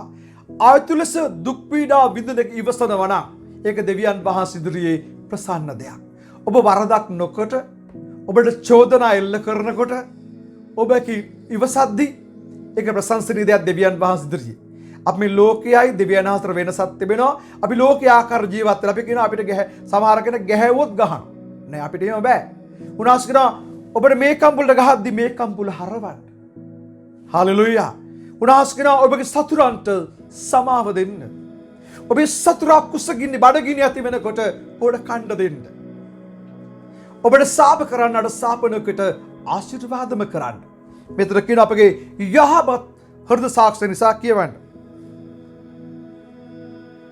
ආයතු ලෙස දුක් පීඩා විඳින ඉවසනවා නම් ඒක දෙවියන් වහන්සේ ඉදිරියේ ප්‍රසන්න දෙයක්. ඔබ වරදක් නොකොට ඔබට චෝදනා එල්ල කරනකොට ඔබ ඉවසද්දී ඒක ප්‍රශංසනීය දෙයක් දෙවියන් වහන්සේ ඉදිරියේ. අපි ලෝකයයි දෙවියන් අතර වෙනසක් තිබෙනවා. අපි ලෝකයේ ආකාර ජීවත් වෙලා අපි කියනවා අපිට සමහර කෙනෙක් ගැහැවුවොත් ගහන. නෑ අපිට එහෙම බෑ. උනාස් කියනවා ඔබට මේ කම්බුලට ගහද්දි මේ කම්බුල හරවන්න. හාලෙලූයා. උනාස් කියනවා ඔබගේ සතුරන්ට සමාව දෙන්න. ඔබේ සතුරා කුසගින්නේ බඩගිනි ඇති වෙනකොට ඔබට කණ්ඩ දෙන්න. ඔබට සාප කරන්නට සාප නොකොට ආශිර්වාදම කරන්න. මෙතන කියන අපගේ යහපත් හෘද සාක්ෂි නිසා කියවන්න.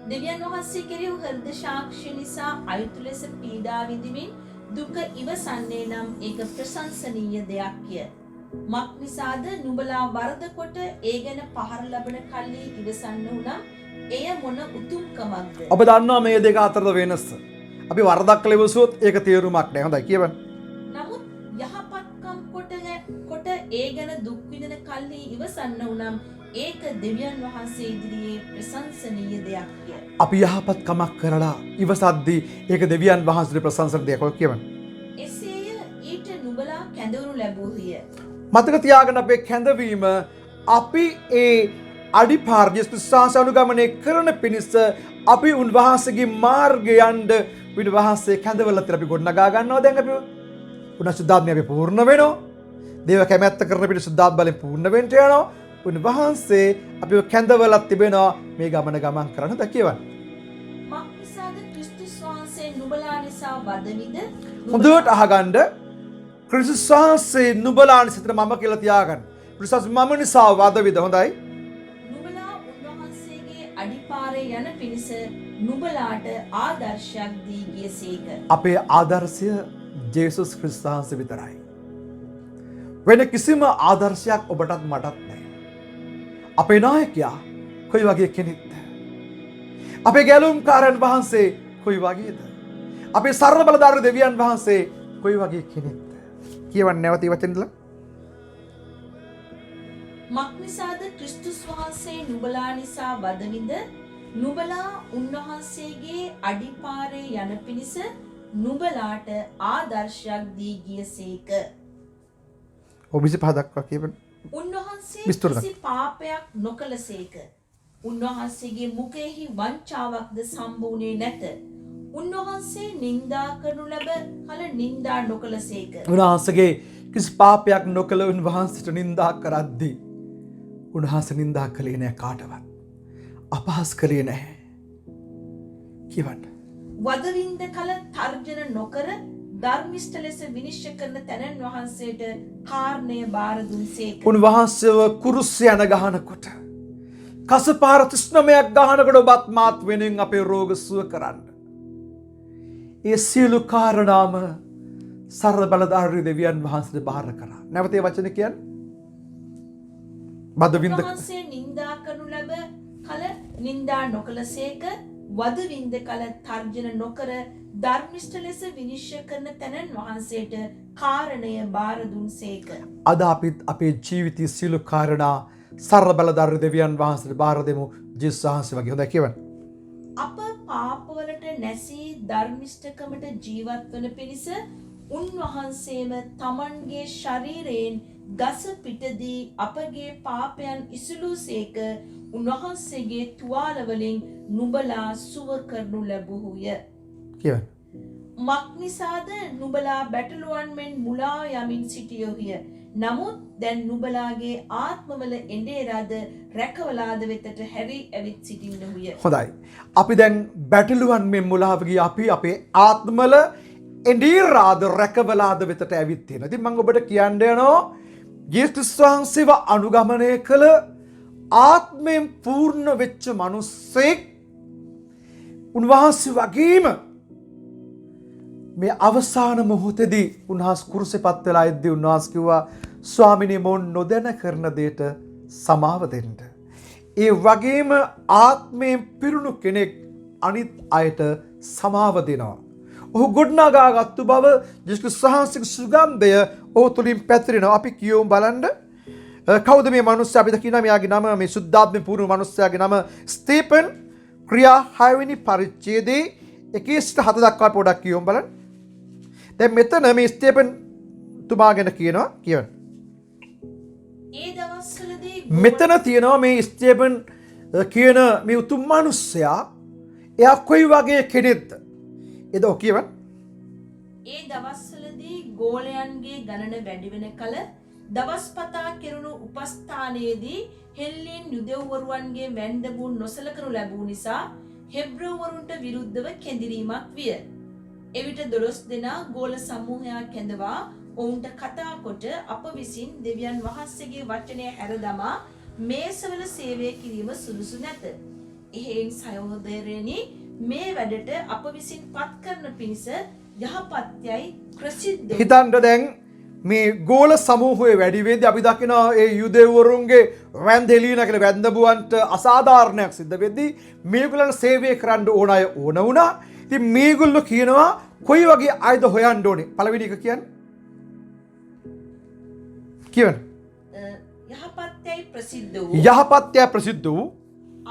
දෙවියන් වහන්සේ කෙරෙහි හෘද සාක්ෂි නිසා අයුතු ලෙස පීඩා විඳිමින් දුක ඉවසන්නේ නම් ඒක ප්‍රශංසනීය දෙයක්ය. මක් නිසාද නුඹලා වරද කොට ඒ ගැන පහර ලබන කල්ලි ඉවසන්න උනම් එය මොන උතුම්කමක්ද? ඔබ දන්නවා මේ දෙක අතරද වෙනස. අපි වරදක් කළ ඉවසුවොත් ඒක තේරුමක් නෑ. හොඳයි කියවන්න. නමුත් යහපත්කම් කොට ඒ ගැන දුක් විඳින කල්ලි ඉවසන්න උනම් ඒක දෙවියන් වහන්සේ ඉදිරියේ ප්‍රශංසනීය දෙයක්ය. අපි යහපත් කමක් කරලා ඉවසද්දී ඒක දෙවියන් වහන්සේට ප්‍රශංසනීය දෙයක්. ඔය කියවන්න. එසේය ඊට නුඹලා කැඳවනු ලැබූහිය. මතක තියාගන්න අපේ කැඳවීම අපි ඒ අඩිපාර ක්‍රිස්තුස් අනුගමනය කරන පිණිස අපි උන්වහන්සේගේ මාර්ගය යන්න උන්වහන්සේ කැඳවලා තිර අපි ගොඩනගා ගන්නවා. දැන් අපි උන්වහන්සේ අපි පූර්ණ වෙනවා. දේව කැමැත්ත කරන පිට සුද්ධාත් බලෙන් පූර්ණ වෙන්න යනවා. උන්වහන්සේ අපිව කැඳවලා තිබෙනවා මේ ගමන කරන්න දකියවන්න. මක් නිසාද ක්‍රිස්තුස් වහන්සේ නුඹලා නිසා වදවිද? හොඳට අහගන්න. ක්‍රිස්තුස් වහන්සේ නුඹලා නිසා මම කියලා තියාගන්න. ක්‍රිස්තුස් මම නිසා වදවිද? හොඳයි. නුඹලා උන්වහන්සේගේ අඩිපාරේ යන පිණිස නුඹලාට ආදර්ශයක් දී ගියසේක. අපේ ආදර්ශය ජේසුස් ක්‍රිස්තුස් වහන්සේ විතරයි. වෙන කිසිම ආදර්ශයක් ඔබටත් මටත් නැහැ. අපේ නායකයා කොයි වගේ කෙනෙක්ද? අපේ ගැලුම්කාරයන් වහන්සේ කොයි වගේද? අපේ සර්ව බලධාරී දෙවියන් වහන්සේ කොයි වගේ කෙනෙක්ද? කියවන්න නැවත වචනෙල. මක් නිසාද ක්‍රිස්තුස් වහන්සේ නුඹලා නිසා වදවිද? නුඹලා උන්වහන්සේගේ අඩිපාරේ යන පිණිස නුඹලාට ආදර්ශයක් දී ගියසේක. ඔබ 25 දක්වා කියවන්න. උන්වහන්සේ විස්තර කිසි පාපයක් නොකළසේක. උන්වහන්සේගේ මුඛයෙහි වංචාවක්ද සම්බුනේ නැත. උන්වහන්සේ නින්දා කරනු ලැබ කල නින්දා නොකළසේක. උන්වහන්සේගේ කිසි පාපයක් නොකළ උන්වහන්සේට නින්දා කරද්දී උන්වහන්සේ නින්දා කළේ නැහැ කාටවත්. අපහාස කළේ නැහැ. කියවන්න. වදවින්ද කල තර්ජන නොකර ධර්මිෂ්ඨ ලෙස විනිශ්චය කරන තැනන් වහන්සේට කාරණය බාර දුන්සේක. උන්වහන්සේව කුරුස්සේ යන ගහනකොට කසපාර 39ක් ගහනකොට ඔබත් මාත් වෙනින් අපේ රෝග සුව කරන්න. ඒ සියලු කාරණාම සර්ව බලධාරී දෙවියන් වහන්සේට බාර කරා. නැවත ඒ වචන කියන්නේ බදවින්ද වහන්සේ නින්දා කරනු ලැබ කල නින්දා නොකළසේක. වදවින්ද කල තර්ජන නොකර ධර්මිෂ්ඨ ලෙස විනිශ්චය කරන තැනන් වහන්සේට කාරණය බාර දුන්සේක. අද අපිත් අපේ ජීවිතයේ සියලු කාරණා සර්ව බලධාරී දෙවියන් වහන්සේට බාර දෙමු. ජේසුස් වහන්සේ වගේ. හොඳයි කියවන්න. අප පාපවලට නැසී ධර්මිෂ්ඨකමට ජීවත් වන පිණිස උන්වහන්සේම තමන්ගේ ශරීරයෙන් ගස පිටදී අපගේ පාපයන් ඉසුලූසේක. උන්වහන්සේගේ තුවාල වලින් නුඹලා සුව කරනු ලැබුහුය. කියවන්න. මක් නිසාද නුඹලා බැටළුවන් මෙන් මුලා යමින් සිටියෝහිය. නමුත් දැන් නුඹලාගේ ආත්මවල එඬේරාද රැකවලාද වෙතට හැරි ඇවිත් සිටින්නහුය. හොඳයි. අපි දැන් බැටළුවන් මෙන් මුලාව ගිය අපි අපේ ආත්මවල එඬේරාද රැකවලාද වෙතට ඇවිත් තියෙනවා. ඉතින් මම ඔබට කියන්න යනවා යේසුස් වහන්සේව අනුගමනය කළ ආත්මයෙන් පූර්ණ වෙච්ච මිනිස්සෙක් උන්වහන්සේ වගේම මේ අවසාන මොහොතේදී උන්වහන්සේ කුරුසෙපත් වෙලා ඉද්දී උන්වහන්සේ කිව්වා ස්වාමිනේ මොන් නොදැන කරන දෙයට සමාව දෙන්න. ඒ වගේම ආත්මයෙන් පිරුණු කෙනෙක් අනිත් අයට සමාව දෙනවා. ඔහු ගොඩනගාගත්තු බව යේසුස් වහන්සේගේ සුගන්ධය ඔහු තුලින් පැතිරෙනවා. අපි කියමු බලන්න කවුද මේ මනුස්සයා? අපි දකිනවා මෙයාගේ නම මේ සුද්ධාත්මේ පූර්ණ මනුස්සයාගේ නම ස්තේපන්. ක්‍රියා 6 වෙනි පරිච්ඡේදයේ 1 සිට 7 දක්වා පොඩක් කියවමු බලන්න. දැන් මෙතන මේ ස්තේපන් තුමා ගැන කියනවා කියවන්න. ඒ දවස්වලදී මෙතන තියෙනවා මේ ස්තේපන් කියන මේ උතුම් මනුස්සයා එයා කොයි වගේ කෙනෙක්ද? එද ඔය කියවන්න. ඒ දවස්වලදී ගෝලයන්ගේ ගණන වැඩි වෙන කල දවස්පතා කෙරුණු උපස්ථානයේදී හෙල්ලීන් යුදෙව්වරුවන්ගේ වැන්දබුන් නොසලකනු ලැබූ නිසා හෙබ්‍රවරුන්ට විරුද්ධව කැඳිරීමක් විය. එවිට 12 දෙනා ගෝල සමූහයක් කැඳවා ඔවුන්ට කතා කොට අප විසින් දෙවියන් වහන්සේගේ වචනය හැර දමා මේසවල සේවය කිරීම සුදුසු නැත. එහෙයින් සහෝදරයනි මේ වැඩට අප විසින් පත් කරන පිණිස යහපත්යයි ප්‍රසිද්ධ හිතන්න දැන් මේ ගෝල සමූහයේ වැඩි වෙද්දී අපි දකිනවා ඒ යුදෙව්වරුන්ගේ වැන්දෙලින කියලා වැන්දබුවන්ට අසාධාරණයක් සිද්ධ වෙද්දී මේගොල්ලන් සේවය කරන්න ඕන අය ඕන වුණා. ඉතින් මේගොල්ලෝ කියනවා කොයි වගේ අයද හොයන්න ඕනේ? පළවෙනි එක කියන්නේ කියවන්න. යහපත්යයි ප්‍රසිද්ධ වූ යහපත්ය ප්‍රසිද්ධ වූ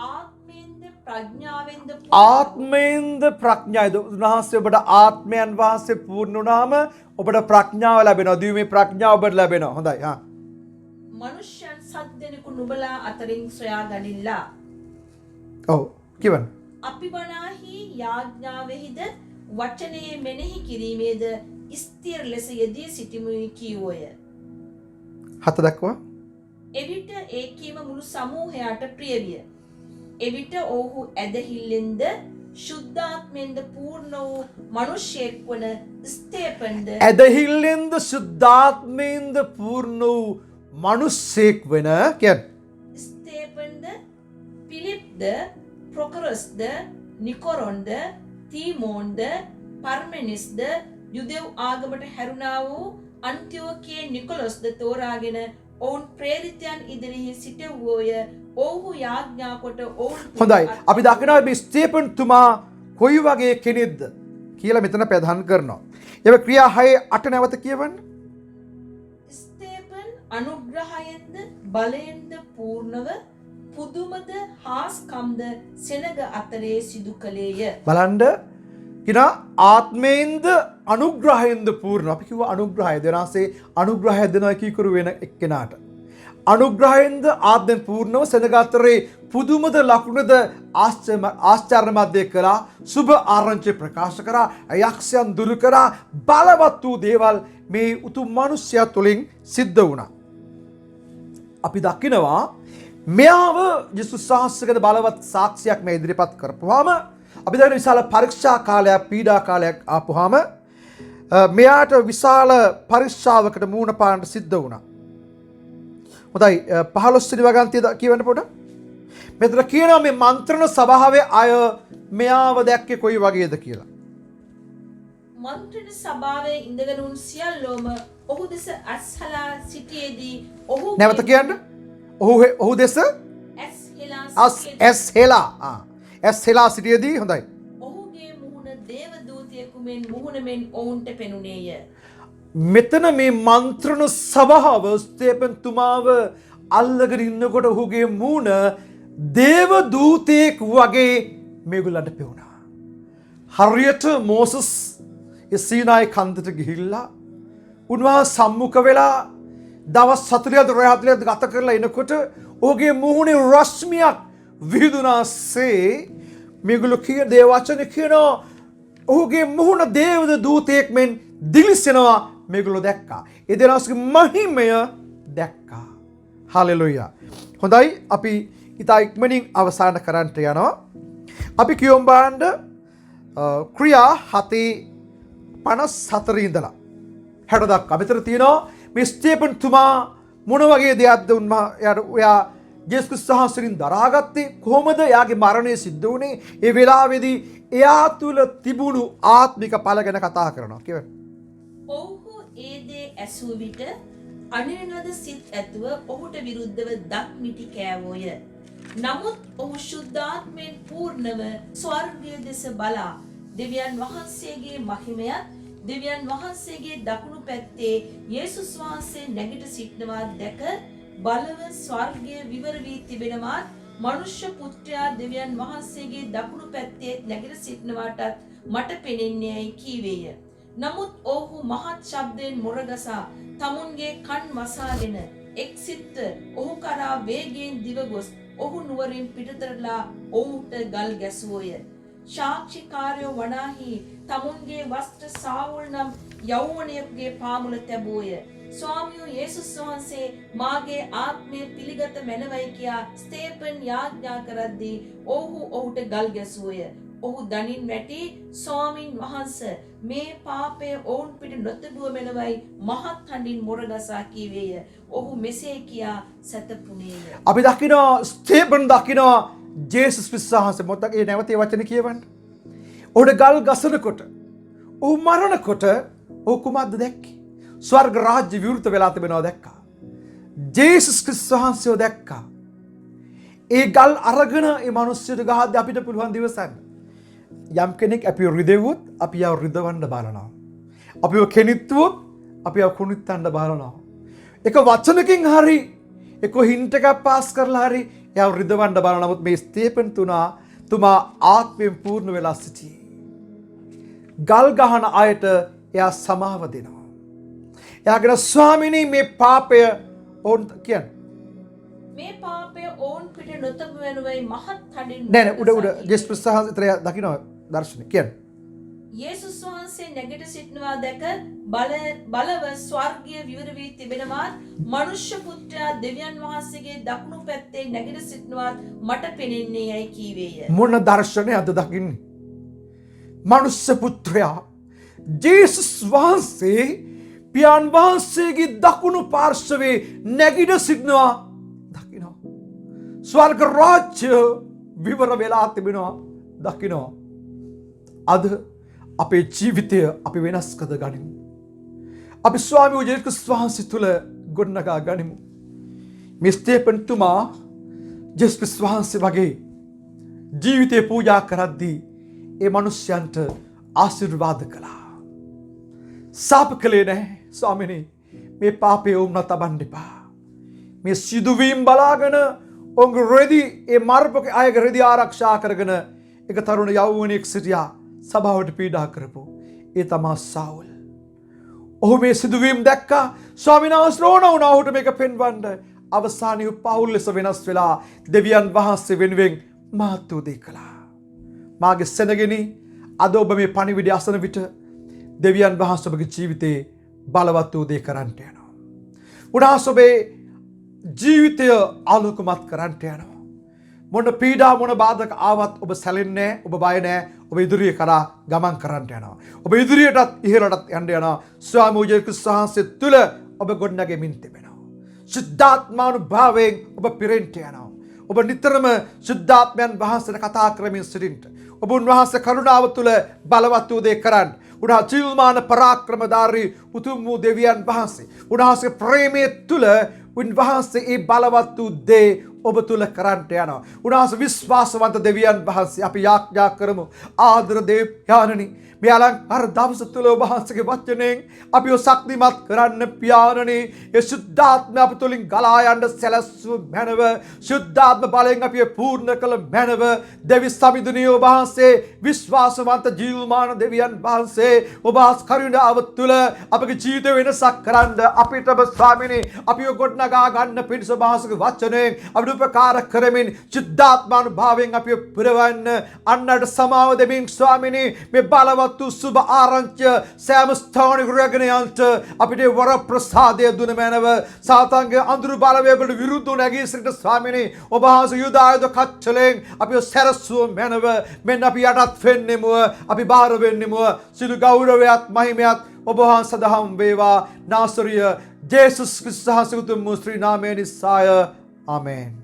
ආත්මයෙන්ද ප්‍රඥාවෙන්ද ආත්මයෙන්ද ප්‍රඥාවද උන්වහන්සේ ඔබට ආත්මයන් වහන්සේ පූර්ණ වුණාම ඔබට ප්‍රඥාව ලැබෙනවා. දිව්‍යමය ප්‍රඥාව ඔබට ලැබෙනවා. හොඳයි. මනුෂ්‍යයන් සත් දෙනෙකු නුඹලා අතරින් සොයා ගනිල්ලා. ඔව් කියවන්න. අපි වනාහි යාඥාවෙහිද වචනයේ මෙනෙහි කිරීමේද ස්ථිර ලෙස යෙදී සිටිමුයි කීවෝය. 7 දක්වා. එවිට ඒ කීම මුළු සමූහයාට ප්‍රිය විය. එවිට ඔවුහු ඇදහිල්ලෙන්ද ශුද්ධාත්මෙන්ද පූර්ණ වූ මිනිසෙක් වන ස්තේපන්ද ඇදහිල්ලෙන්ද ශුද්ධාත්මයෙන්ද පූර්ණ වූ මිනිසෙක් වෙන කියන්නේ ස්තේපන්ද පිලිප්ද ප්‍රොකරස්ද නිකොරොන්ද තීමෝන්ද පර්මෙනිස්ද යුදෙව් ආගමට හැරුණා වූ අන්තිෝකියේ නිකොලොස්ද තෝරාගෙන ඔවුන් ප්‍රේරිතයන් ඉදිරියේ සිටවෝය. ඔවුහු යාඥා කොට ඔවුන් හොඳයි. අපි දකිනවා මේ ස්තේපන් තුමා කොයි වගේ කෙනෙක්ද කියලා මෙතන ප්‍රධාන කරනවා. ඒක ක්‍රියා 6:8 නැවත කියවන්න. ස්තේපන් අනුග්‍රහයෙන්ද බලයෙන්ද පූර්ණව පුදුමද හාස්කම්ද සෙනග අතරේ සිදු කළේය. බලන්න කින ආත්මයෙන්ද අනුග්‍රහයෙන්ද පූර්ණ. අපි කිව්වා අනුග්‍රහය දෙනාසේ අනුග්‍රහය දෙනවා කීකරු වෙන එක්කෙනාට. අනුග්‍රහයෙන්ද ආත්මෙන් පූර්ණව සෙනග අතරේ පුදුමද ලකුණද ආශ්චර්යමත් දේ කළා. සුබ ආරංචි ප්‍රකාශ කරා. යක්ෂයන් දුරු කරා. බලවත් වූ දේවල් මේ උතුම් මිනිසයා තුළින් සිද්ධ වුණා. අපි දකිනවා මෙයාව යේසුස් වහන්සේගේ බලවත් සාක්ෂියක් මේ ඉදිරිපත් කරපුවාම අපි දකින විශාල පරීක්ෂා කාලයක් පීඩා කාලයක් ආපුවාම මෙයාට විශාල පරීක්ෂාවකට මුහුණ පාන්න සිද්ධ වුණා. හොඳයි 15 වෙනි වගන්තිය කියවන්න පොඩ්ඩක්. මෙතන කියනවා මේ මන්ත්‍රණ සභාවේ අය මෙයාව දැක්කේ කොයි වගේද කියලා. මන්ත්‍රණ සභාවේ ඉඳගෙන උන් සියල්ලෝම ඔහු දෙස අස්හලා සිටියේදී ඔහු නැවත කියන්න. ඔහු දෙස ඇස් හෙලා සිටියේදී හොඳයි. ඔහුගේ මුහුණ දේව දූතයෙකු මෙන් මුහුණ මෙන් ඔවුන්ට පෙනුනේය. මෙතන මේ මන්ත්‍රණ සභාව ස්තේපන් තුමාව අල්ලගෙන ඉන්නකොට ඔහුගේ මූණ දේව දූතයෙක් වගේ මේගොල්ලන්ට පෙවුණා. හරියට මෝසස් සීනායි කන්දට ගිහිල්ලා උන්වහන්සේ සම්මුඛ වෙලා දවස් 40ද රාත්‍රී 40ද ගත කරලා එනකොට ඔහුගේ මුහුණේ රශ්මියක් විහිදුනාසේ මේගොල්ලෝ කිය දේ වචන කියනවා ඔහුගේ මුහුණ දේව දූතයෙක් මෙන් දිලිසෙනවා මේගොල්ලෝ දැක්කා. ඒ දෙනාගේ මහිමය දැක්කා. හලෙලුයා. හොඳයි අපි ඉතා ඉක්මනින් අවසන් කරන්නට යනවා. අපි කියමු බලන්න ක්‍රියා 7:54 ඉඳලා 60 දක්වා. මෙතන තියෙනවා මේ ස්තේපන් තුමා මොන වගේ දෙයක්ද ඔයා ජේසුස් වහන්සේගෙන් දරාගත්තේ කොහොමද? එයාගේ මරණය සිද්ධ වුණේ ඒ වෙලාවේදී එයා තුල තිබුණු ආත්මික ඵල ගැන කතා කරනවා කියවන්න. ඔව්හු ඒ දේ ඇසූ විට අනිනද සිත් ඇතුව ඔහුට විරුද්ධව දත් මිටි කෑවෝය. නමුත් ඔහු ශුද්ධාත්මයෙන් පූර්ණව ස්වර්ගය දෙස බලා දෙවියන් වහන්සේගේ මහිමයත් දෙවියන් වහන්සේගේ දකුණු පැත්තේ යේසුස් වහන්සේ නැගිට සිටිනවා දැක බලව ස්වර්ගය විවර වී තිබෙනවත් මනුෂ්‍ය පුත්‍රයා දෙවියන් වහන්සේගේ දකුණු පැත්තේ නැගිට සිටිනවාටත් මට පෙනෙන්නේයි කීවේය. නමුත් ඔහු මහත් ශබ්දයෙන් මොරගසා තමුන්ගේ කන් වසාගෙන එක් සිත්ත ඔහු කරා වේගයෙන් දිව ගොස් ඔහු නුවරින් පිටතරලා ඔහුට ගල් ගැසුවෝය. සාක්ෂිකාරයෝ වනාහි තමුන්ගේ වස්ත්‍ර සාවුල් නම් යෞවනයෙකුගේ පාමුල තැබුවෝය. ස්වාමියෝ යේසුස් වහන්සේ මාගේ ආත්මය පිළිගත මැනවයි කියා ස්තේපන් යාඥා කරද්දී ඔහු ඔහුට ගල් ගැසුවෝය. ඔහු දනින් වැටි ස්වාමින් වහන්සේ මේ පාපය ඔවුන් පිට නොතිබුව මැනවයි මහත් හඬින් මොරගසා කීවේය. ඔහු මෙසේ කියා සැතපුණේය. අපි දකිනවා ස්තේපන් දකිනවා ජේසුස් ක්‍රිස්තුස් වහන්සේ මොකද ඒ නැවතේ වචන කියවන්න. ඔහුට ගල් ගසනකොට ඔහු මරණකොට ඔහු කුමක්ද දැක්කේ? ස්වර්ග රාජ්‍ය විවෘත වෙලා තිබෙනවා දැක්කා. ජේසුස් ක්‍රිස්තුස් වහන්සේව දැක්කා. ඒ ගල් අරගෙන ඒ මිනිස්සුන්ට ගහද්දී අපිට පුළුවන් දිවසන්න. යම් කෙනෙක් අපිව රිදෙව්වොත් අපි යව රිදවන්න බලනවා. අපිව කෙනිත්තුවොත් අපි යව කුණිත්තන්න බලනවා. එක වචනකින් හරි එක හින්ට් එකක් පාස් කරලා හරි යව රිදවන්න බලනවා. නමුත් මේ ස්තේපන් තුමා ආත්මයෙන් පූර්ණ වෙලා සිටියේ. ගල් ගහන අයට එයා සමාව දෙනවා. එයාගෙන ස්වාමිනී මේ පාපය ඕන් කියන්න. මේ පාපය ඔවුන් පිට නොතබ වෙනුවයි මහත් හඬින් නෑ නෑ උඩ ජේසුස් ක්‍රිස්තුස් වහන්සේ දකින්න දර්ශනේ කියන්න. යේසුස් වහන්සේ නැගිට සිටිනවා දැක බලව ස්වර්ගය විවර වී තිබෙනවත් මනුෂ්‍ය පුත්‍රයා දෙවියන් වහන්සේගේ දකුණු පැත්තේ නැගිට සිටිනවත් මට පෙනෙන්නේ යයි කීවේය. මොන දර්ශනයක්ද දකින්නේ? මනුෂ්‍ය පුත්‍රයා ජේසුස් වහන්සේ පියාණන් වහන්සේගේ දකුණු පාර්ශවයේ නැගිට සිටිනවා දකිනවා. ස්වර්ග රාජ්‍ය විවර වෙලා තිබෙනවා දකිනවා. අද අපේ ජීවිතය අපි වෙනස් කර ගනිමු. අපි ස්වාමී ජේසුස් ක්‍රිස්තුස් වහන්සේ තුල ගොඩනගා ගනිමු. මේ ස්තේපන් තුමා ජේසුස් ක්‍රිස්තුස් වහන්සේ වගේ ජීවිතේ පූජා කරද්දී ඒ මිනිස්යන්ට ආශිර්වාද කළා. සාප කළේ නැහැ. ස්වාමිනේ මේ පාපේ උම්න තබන්න එපා. මේ සිදුවීම් බලාගෙන ඔවුන්ගේ රෙදි ඒ මර්පක අයගේ රෙදි ආරක්ෂා කරගෙන එක තරුණ යෞවනයෙක් සිටියා සභාවට පීඩා කරපු. ඒ තමා සාවුල්. ඔහු මේ සිදුවීම් දැක්කා. ස්වාමීන් වහන්සේ ඕන වුණා ඔහුට මේක පෙන්වන්න. අවසානයේ පවුල් ලෙස වෙනස් වෙලා දෙවියන් වහන්සේ වෙනුවෙන් මහත් උදේ කළා. මාගේ සෙනගෙනි අද ඔබ මේ පණිවිඩය අසන විට දෙවියන් වහන්සේ ඔබගේ ජීවිතේ බලවත් උදේ කරන්නට යනවා. උන්වහන්සේ ඔබේ ජීවිතය ආලෝකමත් කරන්නට යනවා. මොන පීඩා මොන බාධක ආවත් ඔබ සැලෙන්නේ නැහැ, ඔබ බය නැහැ. ඔබ ඉදිරිය කරා ගමන් කරන්නට යනවා. ඔබ ඉදිරියටත් ඉහළටත් යන්න යනවා. ස්වාමී ජේසුස් වහන්සේ තුල ඔබ ගොඩනැගෙමින් තිබෙනවා. ශුද්ධාත්මානුභාවයෙන් ඔබ පිරෙන්නට යනවා. ඔබ නිතරම ශුද්ධාත්මයන් වහන්සේට කතා කරමින් සිටින්න. ඔබ උන්වහන්සේ කරුණාව තුල බලවත් උදේ කරන්න. උන්වහන්සේ ජීවමාන පරාක්‍රමධාරී උතුම් වූ දෙවියන් වහන්සේ. උන්වහන්සේ ප්‍රේමයේ තුල උන්වහන්සේ ඒ බලවත් වූ දේ ඔබ තුල කරන්නට යනවා. උන්වහන්සේ විශ්වාසවන්ත දෙවියන් වහන්සේ අපි යාඥා කරමු. ආදර දෙවියන්නි මේ අලංකාර දවස තුල ඔබ වහන්සේගේ වචනයෙන් අපිව ශක්තිමත් කරන්න පියාණනි. ඒ සුද්ධාත්ම අප තුලින් ගලා යන්න සැලසුව මැනව. සුද්ධාත්ම බලයෙන් අපිව පූර්ණ කළ මැනව. දෙවි සමිඳුනිය ඔබ වහන්සේ විශ්වාසවන්ත ජීවමාන දෙවියන් වහන්සේ ඔබ කරුණාව තුල අපගේ ජීවිත වෙනසක් කරන්න අපිටම ස්වාමිනේ අපිව ගොඩනගා ගන්න පිණිස වහන්සේගේ වචනයෙන් අපිට උපකාර කරමින් සුද්ධාත්මානුභාවයෙන් අපිව පුරවන්න අන්නට සමාව දෙමින් ස්වාමිනේ මේ බලවත් සුබ ආරංචිය සෑම ස්ථානික රැගෙනයන්ට අපිට වර ප්‍රසාදය දුන මැනව. සාතන්ගේ අඳුරු බලවේගවලට විරුද්ධව නැගී සිටින ස්වාමිනේ ඔබ වහන්සේ යුදායුධ කච්චලෙන් අපිව සැරසුව මැනව. මෙන්න අපි යටත් වෙන්නෙමු, අපි බාහිර වෙන්නෙමු. සිළු ගෞරවයත් මහිමයත් ඔබ වහන්සේ සදහම් වේවා. නාසරිය ජේසුස් ක්‍රිස්තුස් වහන්සේ උතුම් ශ්‍රී නාමයෙන් නිසාය. ආමේන්.